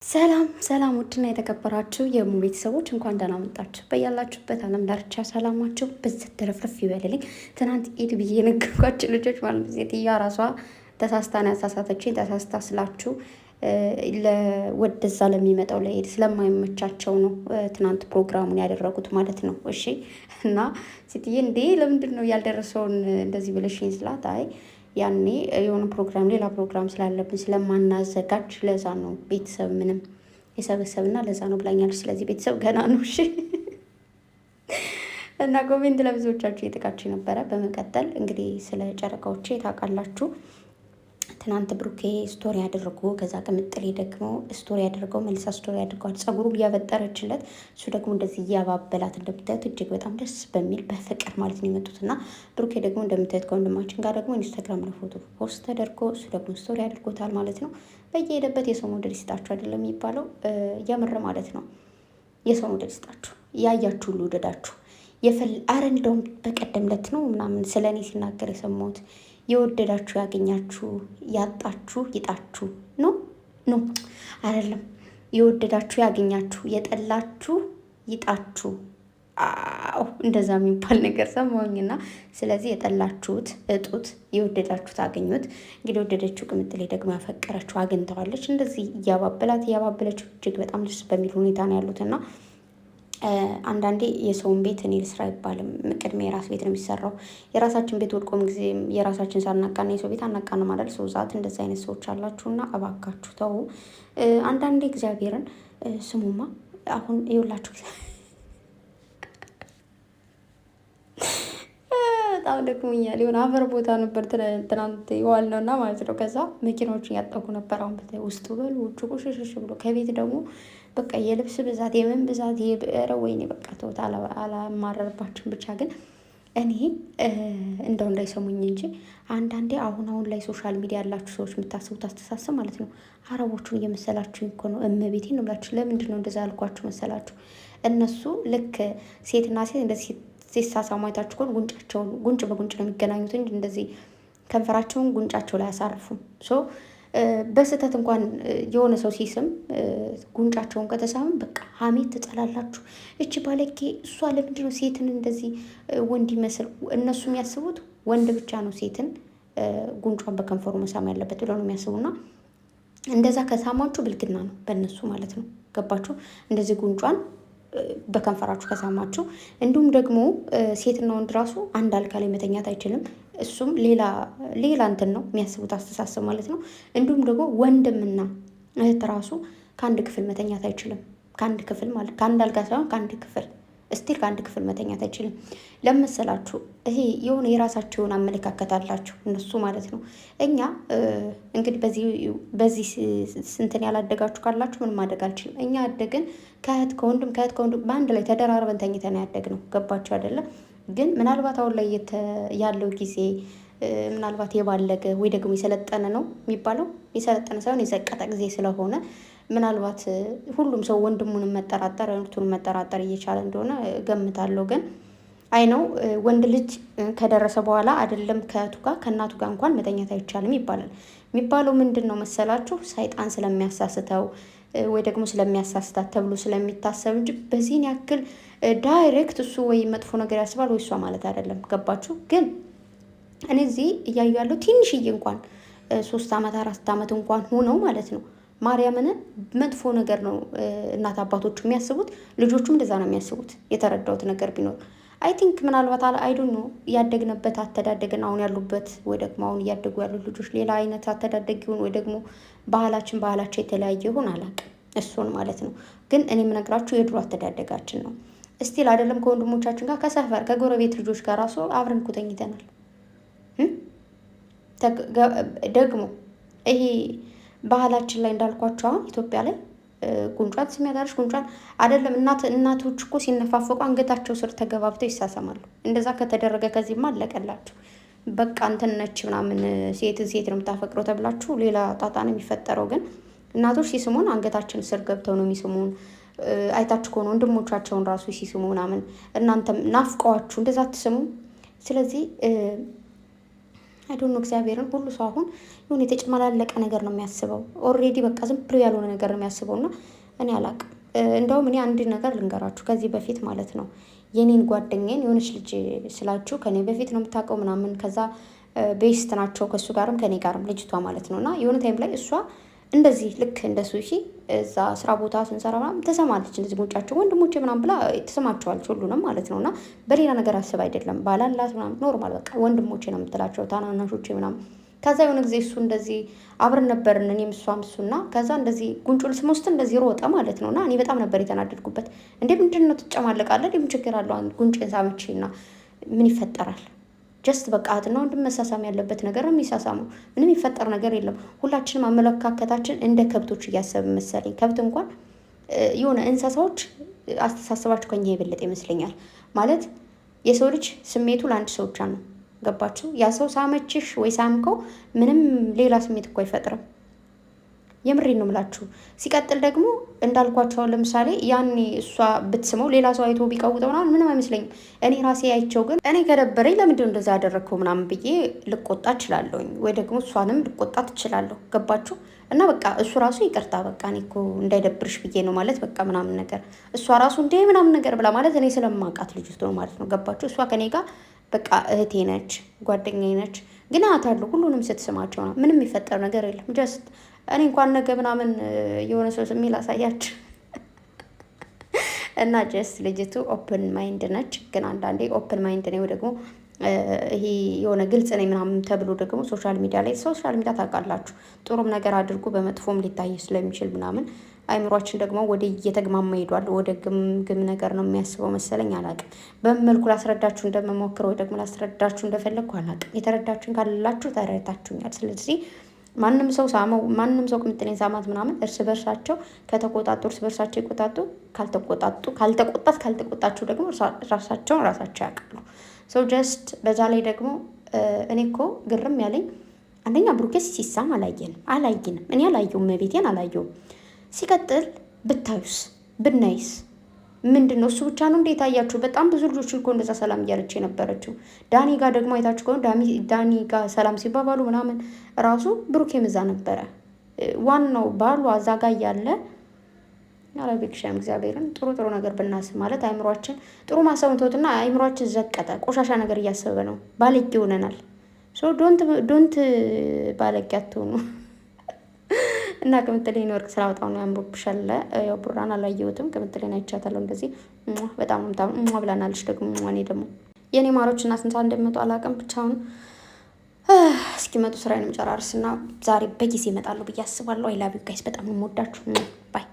ሰላም ሰላም ውድና የተከበራችሁ የሙ ቤተሰቦች እንኳን ደህና መጣችሁ። በያላችሁበት ዓለም ዳርቻ ሰላማችሁ በዚህ ተረፍረፍ ይበልልኝ። ትናንት ኢድ ብዬ የነገርኳችሁ ልጆች ማለት ነው። ሴትዮዋ ራሷ ተሳስታን ያሳሳተችኝ ተሳስታ ስላችሁ ወደዛ ለሚመጣው ለኢድ ስለማይመቻቸው ነው ትናንት ፕሮግራሙን ያደረጉት ማለት ነው። እሺ እና ሴትዬ እንዴ ለምንድን ነው ያልደረሰውን እንደዚህ ብለሽኝ ስላት አይ ያኔ የሆነ ፕሮግራም ሌላ ፕሮግራም ስላለብን ስለማናዘጋጅ ለዛ ነው ቤተሰብ ምንም የሰበሰብና ለዛ ነው ብላኛለች። ስለዚህ ቤተሰብ ገና ነው። እሺ እና ኮሜንት ለብዙዎቻችሁ እየጠቃችሁ ነበረ። በመቀጠል እንግዲህ ስለ ጨረቃዎቼ ታውቃላችሁ። ትናንት ብሩኬ ስቶሪ አድርጎ ከዛ ቅምጥሌ ደግሞ ስቶሪ አድርገው መልሳ ስቶሪ አድርገዋል። ጸጉሩ እያበጠረችለት እሱ ደግሞ እንደዚህ እያባበላት እንደምታዩት እጅግ በጣም ደስ በሚል በፍቅር ማለት ነው የመጡት እና ብሩኬ ደግሞ እንደምታዩት ከወንድማችን ጋር ደግሞ ኢንስታግራም ላይ ፎቶ ፖስት ተደርጎ እሱ ደግሞ ስቶሪ አድርጎታል ማለት ነው። በየሄደበት የሰው ሞዴል ይስጣችሁ አይደለም የሚባለው፣ የምር ማለት ነው። የሰው ሞዴል ይስጣችሁ፣ ያያችሁ ሁሉ ውደዳችሁ። አረ እንደውም በቀደምለት ነው ምናምን ስለ እኔ ሲናገር የሰማሁት የወደዳችሁ ያገኛችሁ፣ ያጣችሁ ይጣችሁ ኖ አይደለም። የወደዳችሁ ያገኛችሁ፣ የጠላችሁ ይጣችሁ። አዎ እንደዛ የሚባል ነገር ሰማሁኝና፣ ስለዚህ የጠላችሁት እጡት፣ የወደዳችሁት አገኙት። እንግዲህ የወደደችው ቅምጥሌ ደግሞ ያፈቀረችው አግኝተዋለች። እንደዚህ እያባበለችው እጅግ በጣም ደስ በሚል ሁኔታ ነው ያሉትና አንዳንዴ የሰውን ቤት እኔ ልስራ አይባልም። ቅድሜ የራስ ቤት ነው የሚሰራው። የራሳችን ቤት ወድቆም ጊዜ የራሳችን ሳናቃና የሰው ቤት አናቃና ማለት ሰው ዛት እንደዚህ አይነት ሰዎች አላችሁና እባካችሁ ተው። አንዳንዴ እግዚአብሔርን ስሙማ። አሁን ይኸውላችሁ በጣም ደክሞኛል። የሆነ አፈር ቦታ ነበር ትናንት የዋል ነው እና ማለት ነው። ከዛ መኪናዎችን ያጠቁ ነበር። አሁን ውስጡ በሉ ውጭ ቁሽሽሽ ብሎ ከቤት ደግሞ በቃ የልብስ ብዛት የምን ብዛት የብዕረ ወይኔ በቃ ተውት፣ አላማረርባችሁም። ብቻ ግን እኔ እንደው እንዳይሰሙኝ እንጂ አንዳንዴ አሁን ላይ ሶሻል ሚዲያ ያላችሁ ሰዎች የምታስቡት አስተሳሰብ ማለት ነው አረቦቹን እየመሰላችሁ እኮ ነው። እመቤቴን ነው ብላችሁ ለምንድን ነው እንደዛ ያልኳችሁ መሰላችሁ? እነሱ ልክ ሴትና ሴት እንደዚህ ሲሳሳሙ አይታችሁ ከሆነ ጉንጫቸውን ጉንጭ በጉንጭ ነው የሚገናኙት እንጂ እንደዚህ ከንፈራቸውን ጉንጫቸው ላይ አያሳርፉም። በስህተት እንኳን የሆነ ሰው ሲስም ጉንጫቸውን ከተሳምን በቃ ሀሜት ትጠላላችሁ። እቺ ባለጌ እሷ ለምንድን ነው ሴትን እንደዚህ ወንድ ይመስል? እነሱ የሚያስቡት ወንድ ብቻ ነው ሴትን ጉንጯን በከንፈሩ መሳም ያለበት ብለው ነው የሚያስቡና እንደዛ ከሳማችሁ ብልግና ነው በእነሱ ማለት ነው። ገባችሁ? እንደዚህ ጉንጯን በከንፈራችሁ ከሳማችሁ። እንዲሁም ደግሞ ሴትና ወንድ ራሱ አንድ አልጋ ላይ መተኛት አይችልም። እሱም ሌላ እንትን ነው የሚያስቡት አስተሳሰብ ማለት ነው። እንዲሁም ደግሞ ወንድምና እህት ራሱ ከአንድ ክፍል መተኛት አይችልም። ከአንድ ክፍል ማለት ከአንድ አልጋ ሳይሆን ከአንድ ክፍል እስቲል ከአንድ ክፍል መተኛት አይችልም። ለመሰላችሁ ይሄ የሆነ የራሳቸውን አመለካከት አላቸው እነሱ ማለት ነው። እኛ እንግዲህ በዚህ ስንትን ያላደጋችሁ ካላችሁ ምንም ማደግ አልችልም። እኛ አደግን ከእህት ከወንድም በአንድ ላይ ተደራርበን ተኝተን ያደግነው። ገባችሁ አይደለም? ግን ምናልባት አሁን ላይ ያለው ጊዜ ምናልባት የባለገ ወይ ደግሞ የሰለጠነ ነው የሚባለው፣ የሰለጠነ ሳይሆን የዘቀጠ ጊዜ ስለሆነ ምናልባት ሁሉም ሰው ወንድሙንም መጠራጠር እህቱንም መጠራጠር እየቻለ እንደሆነ ገምታለሁ። ግን አይ ነው ወንድ ልጅ ከደረሰ በኋላ አይደለም ከእህቱ ጋር ከእናቱ ጋር እንኳን መተኛት አይቻልም ይባላል። የሚባለው ምንድን ነው መሰላችሁ? ሰይጣን ስለሚያሳስተው ወይ ደግሞ ስለሚያሳስታት ተብሎ ስለሚታሰብ እንጂ በዚህን ያክል ዳይሬክት እሱ ወይ መጥፎ ነገር ያስባል ወይ እሷ ማለት አይደለም። ገባችሁ? ግን እኔ እዚህ እያዩ ያለው ትንሽዬ እንኳን 3 ዓመት 4 ዓመት እንኳን ሆነው ማለት ነው ማርያምን መጥፎ ነገር ነው እናት አባቶቹ የሚያስቡት፣ ልጆቹም እንደዛ ነው የሚያስቡት። የተረዳሁት ነገር ቢኖር አይ ቲንክ ምናልባት አይዶን ነው ያደግንበት አተዳደግን አሁን ያሉበት ወይ ደግሞ አሁን እያደጉ ያሉት ልጆች ሌላ አይነት አተዳደግ ይሁን ወይ ደግሞ ባህላቸው የተለያየ ይሁን አላውቅም፣ እሱን ማለት ነው። ግን እኔ የምነግራችሁ የድሮ አተዳደጋችን ነው። እስቲል አይደለም ከወንድሞቻችን ጋር ከሰፈር ከጎረቤት ልጆች ጋር ራሱ አብረን እኮ ተኝተናል። ደግሞ ይሄ ባህላችን ላይ እንዳልኳቸው አሁን ኢትዮጵያ ላይ ጉንጯን ስሚያዳርሽ ጉንጯን አይደለም እናቶች እኮ ሲነፋፈቁ አንገታቸው ስር ተገባብተው ይሳሰማሉ። እንደዛ ከተደረገ ከዚህማ አለቀላችሁ። በቃ እንትን ነች ምናምን ሴት ነው የምታፈቅረው ተብላችሁ ሌላ ጣጣ ነው የሚፈጠረው። ግን እናቶች ሲስሙን አንገታችን ስር ገብተው ነው የሚስሙን። አይታችሁ ከሆነ ወንድሞቻቸውን ራሱ ሲስሙ ምናምን እናንተም ናፍቀዋችሁ እንደዛ አትስሙ። ስለዚህ አይዶን እግዚአብሔርን ሁሉ ሰው አሁን የሆነ የተጨማላለቀ ነገር ነው የሚያስበው። ኦልሬዲ በቃ ዝም ብሎ ያልሆነ ነገር ነው የሚያስበው። እና እኔ አላቅም። እንደውም እኔ አንድ ነገር ልንገራችሁ። ከዚህ በፊት ማለት ነው የኔን ጓደኛዬን የሆነች ልጅ ስላችሁ ከኔ በፊት ነው የምታውቀው ምናምን፣ ከዛ ቤስት ናቸው ከእሱ ጋርም ከኔ ጋርም ልጅቷ ማለት ነው። እና የሆነ ታይም ላይ እሷ እንደዚህ ልክ እንደ ሱሺ እዛ ስራ ቦታ ስንሰራ ምናምን ትሰማለች። እንደዚህ ጉንጫቸው ወንድሞቼ ምናምን ብላ ትሰማቸዋለች ሁሉንም ማለት ነው። እና በሌላ ነገር አስብ አይደለም ባላላት ምናምን ኖርማል በቃ ወንድሞቼ ነው የምትላቸው ታናናሾቼ ምናምን። ከዛ የሆነ ጊዜ እሱ እንደዚህ አብረን ነበርን እኔም እሷም እሱና፣ ከዛ እንደዚህ ጉንጩን ስሞስት እንደዚህ ሮጠ ማለት ነው። እና እኔ በጣም ነበር የተናደድኩበት። እንዴ ምንድን ነው ትጨማለቃለህ? ምን ችግር አለው? ጉንጭን ሳመችና ምን ይፈጠራል? ጀስት በቃ እህትና ወንድም መሳሳም ያለበት ነገር ነው የሚሳሳመው። ምንም ይፈጠር ነገር የለም። ሁላችንም አመለካከታችን እንደ ከብቶች እያሰብን መሰለኝ። ከብት እንኳን የሆነ እንስሳዎች አስተሳሰባቸው ከኛ የበለጠ ይመስለኛል። ማለት የሰው ልጅ ስሜቱ ለአንድ ሰው ብቻ ነው። ገባችሁ? ያ ሰው ሳመችሽ ወይ ሳምከው ምንም ሌላ ስሜት እኮ አይፈጥርም። የምሬን ነው የምላችሁ። ሲቀጥል ደግሞ እንዳልኳቸው ለምሳሌ ያኔ እሷ ብትስመው ሌላ ሰው አይቶ ቢቀውጠው ምንም አይመስለኝም። እኔ ራሴ አይቸው ግን እኔ ከደበረኝ ለምንድን ነው እንደዛ ያደረግከው ምናምን ብዬ ልቆጣ እችላለሁኝ፣ ወይ ደግሞ እሷንም ልቆጣ ትችላለሁ። ገባችሁ? እና በቃ እሱ ራሱ ይቅርታ በቃ እኔ እኮ እንዳይደብርሽ ብዬ ነው ማለት በቃ ምናምን ነገር እሷ ራሱ እንደ ምናምን ነገር ብላ ማለት እኔ ስለማውቃት ልጅቱ ነው ማለት ነው። ገባችሁ? እሷ ከኔ ጋር በቃ እህቴ ነች፣ ጓደኛዬ ነች። ግን አታለሁ ሁሉንም ስትስማቸው ነው ምንም የሚፈጠር ነገር የለም። ጀስት እኔ እንኳን ነገ ምናምን የሆነ ሰው ስሜ ላሳያችሁ እና ጀስት ልጅቱ ኦፕን ማይንድ ነች። ግን አንዳንዴ ኦፕን ማይንድ ነው ደግሞ ይሄ የሆነ ግልጽ ነኝ ምናምን ተብሎ ደግሞ ሶሻል ሚዲያ ላይ ታውቃላችሁ፣ ጥሩም ነገር አድርጎ በመጥፎም ሊታይ ስለሚችል ምናምን አይምሯችን ደግሞ ወደ እየተግማማ ሄዷል። ወደ ግም ነገር ነው የሚያስበው መሰለኝ። አላቅም በምን መልኩ ላስረዳችሁ እንደምሞክረው ወይ ደግሞ ላስረዳችሁ እንደፈለግኩ አላቅም። የተረዳችሁን ካላችሁ ተረድታችሁኛል። ስለዚህ ማንም ሰው ሳመው ማንም ሰው ቅምጥሌን ሳማት ምናምን እርስ በርሳቸው ከተቆጣጡ እርስ በርሳቸው ይቆጣጡ፣ ካልተቆጣችሁ ደግሞ ራሳቸው ያውቃሉ። ሰው ጀስት በዛ ላይ ደግሞ እኔ እኮ ግርም ያለኝ አንደኛ ብሩኬስ ሲሳም አላየንም። እኔ አላየውም፣ መቤቴን አላየውም። ሲቀጥል ብታዩስ ብናይስ ምንድን ነው? እሱ ብቻ ነው እንዴት አያችሁ? በጣም ብዙ ልጆች እኮ እንደዛ ሰላም እያለች የነበረችው ዳኒ ጋር ደግሞ አይታችሁ ከሆነ ዳኒ ጋር ሰላም ሲባባሉ ምናምን ራሱ ብሩኬም እዛ ነበረ። ዋናው ባሉ አዛ ጋር እያለ አረቢክሻም እግዚአብሔርን ጥሩ ነገር ብናስብ ማለት አይምሯችን ጥሩ ማሰብ ተውትና አይምሯችን ዘቀጠ፣ ቆሻሻ ነገር እያሰበ ነው። ባለጌ ሆነናል። ሶ ዶንት ባለጌ አትሆኑ። እና ቅምጥሌን ወርቅ ስላወጣው ነው ያምሮብሻል። ያው ቡራን አላየሁትም፣ ቅምጥሌን አይቻታለሁ። እንደዚህ በጣም ብላናለች። ደግሞ እኔ ደግሞ የኔ ማሮች እና ስንት እንደሚመጡ አላውቅም። ብቻውን እስኪመጡ ስራዬን ጨራርስና ዛሬ በጊዜ እመጣለሁ ብዬ አስባለሁ። አይ ላቭ ዩ ጋይስ፣ በጣም ነው የምወዳችሁ። ባይ